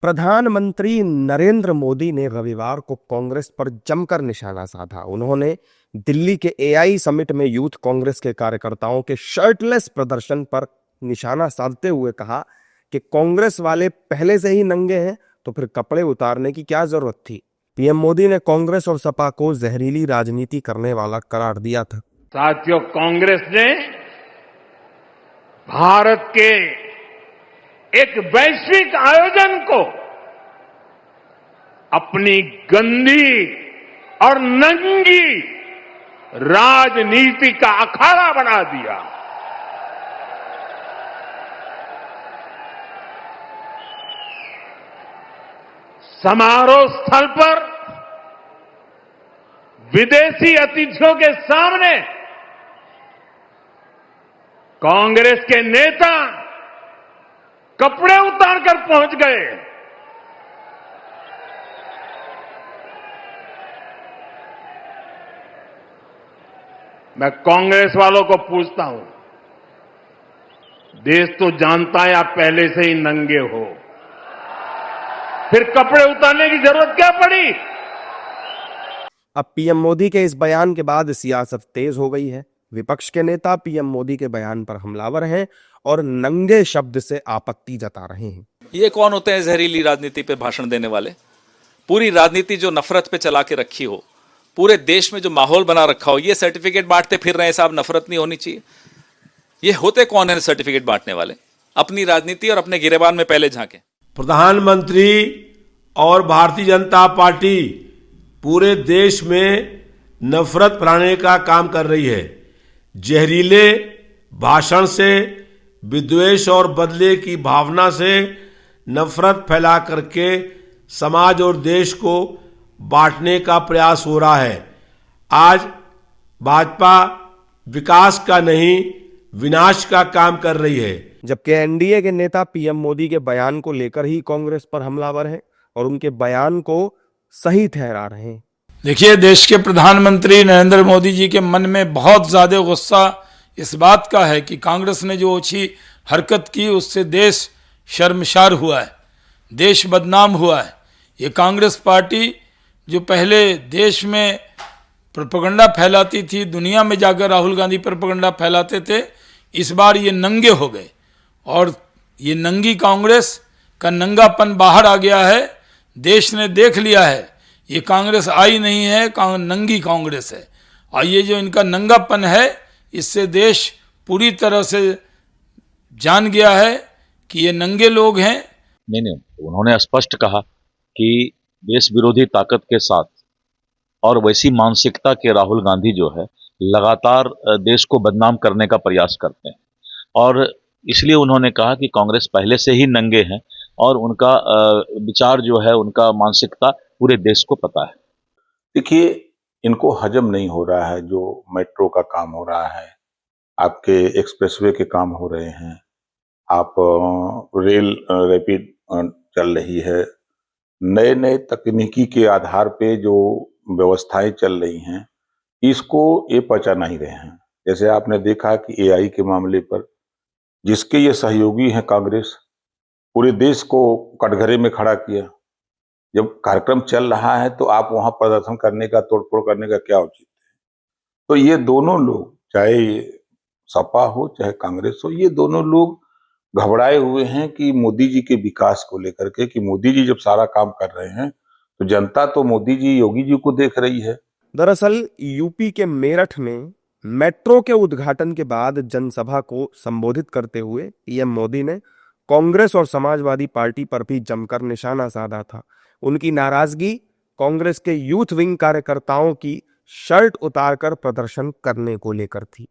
प्रधानमंत्री नरेंद्र मोदी ने रविवार को कांग्रेस पर जमकर निशाना साधा। उन्होंने दिल्ली के एआई समिट में यूथ कांग्रेस के कार्यकर्ताओं के शर्टलेस प्रदर्शन पर निशाना साधते हुए कहा कि कांग्रेस वाले पहले से ही नंगे हैं, तो फिर कपड़े उतारने की क्या जरूरत थी। पीएम मोदी ने कांग्रेस और सपा को जहरीली राजनीति करने वाला करार दिया था। साथियों, कांग्रेस ने भारत के एक वैश्विक आयोजन को अपनी गंदी और नंगी राजनीति का अखाड़ा बना दिया। समारोह स्थल पर विदेशी अतिथियों के सामने कांग्रेस के नेता कपड़े उतारकर पहुंच गए। मैं कांग्रेस वालों को पूछता हूं, देश तो जानता है आप पहले से ही नंगे हो, फिर कपड़े उतारने की जरूरत क्या पड़ी। अब पीएम मोदी के इस बयान के बाद सियासत तेज हो गई है। विपक्ष के नेता पीएम मोदी के बयान पर हमलावर हैं और नंगे शब्द से आपत्ति जता रहे हैं। ये कौन होते हैं जहरीली राजनीति पे भाषण देने वाले? पूरी राजनीति जो नफरत पे चला के रखी हो, पूरे देश में जो माहौल बना रखा हो, ये सर्टिफिकेट बांटते फिर रहे हैं साहब, नफरत नहीं होनी चाहिए। ये होते कौन है सर्टिफिकेट बांटने वाले? अपनी राजनीति और अपने गिरेबान में पहले झांके। प्रधानमंत्री और भारतीय जनता पार्टी पूरे देश में नफरत फैलाने का काम कर रही है। जहरीले भाषण से, विद्वेष और बदले की भावना से नफरत फैला करके समाज और देश को बांटने का प्रयास हो रहा है। आज भाजपा विकास का नहीं, विनाश का काम कर रही है। जबकि एनडीए के नेता पीएम मोदी के बयान को लेकर ही कांग्रेस पर हमलावर हैं और उनके बयान को सही ठहरा रहे हैं। देखिए, देश के प्रधानमंत्री नरेंद्र मोदी जी के मन में बहुत ज्यादा गुस्सा इस बात का है कि कांग्रेस ने जो ओछी हरकत की उससे देश शर्मसार हुआ है, देश बदनाम हुआ है। ये कांग्रेस पार्टी जो पहले देश में प्रोपेगेंडा फैलाती थी, दुनिया में जाकर राहुल गांधी प्रोपेगेंडा फैलाते थे, इस बार ये नंगे हो गए और ये नंगी कांग्रेस का नंगापन बाहर आ गया है। देश ने देख लिया है ये कांग्रेस आई नहीं है, नंगी कांग्रेस है। और ये जो इनका नंगापन है, इससे देश पूरी तरह से जान गया है कि ये नंगे लोग हैं। नहीं, उन्होंने स्पष्ट कहा कि देश विरोधी ताकत के साथ और वैसी मानसिकता के राहुल गांधी जो है लगातार देश को बदनाम करने का प्रयास करते हैं, और इसलिए उन्होंने कहा कि कांग्रेस पहले से ही नंगे हैं और उनका विचार जो है, उनका मानसिकता पूरे देश को पता है। देखिए, इनको हजम नहीं हो रहा है जो मेट्रो का काम हो रहा है, आपके एक्सप्रेसवे के काम हो रहे हैं, आप रेल रैपिड चल रही है, नए नए तकनीकी के आधार पे जो व्यवस्थाएं चल रही हैं, इसको ये पचा नहीं रहे हैं। जैसे आपने देखा कि एआई के मामले पर जिसके ये सहयोगी हैं कांग्रेस, पूरे देश को कटघरे में खड़ा किया। जब कार्यक्रम चल रहा है तो आप वहां प्रदर्शन करने का, तोड़फोड़ करने का क्या उचित है? तो ये दोनों लोग, चाहे सपा हो चाहे कांग्रेस हो, ये दोनों लोग घबराए हुए हैं कि मोदी जी के विकास को लेकर के, कि मोदी जी जब सारा काम कर रहे हैं तो जनता तो मोदी जी, योगी जी को देख रही है। दरअसल यूपी के मेरठ में मेट्रो के उद्घाटन के बाद जनसभा को संबोधित करते हुए पीएम मोदी ने कांग्रेस और समाजवादी पार्टी पर भी जमकर निशाना साधा था। उनकी नाराजगी कांग्रेस के यूथ विंग कार्यकर्ताओं की शर्ट उतारकर प्रदर्शन करने को लेकर थी।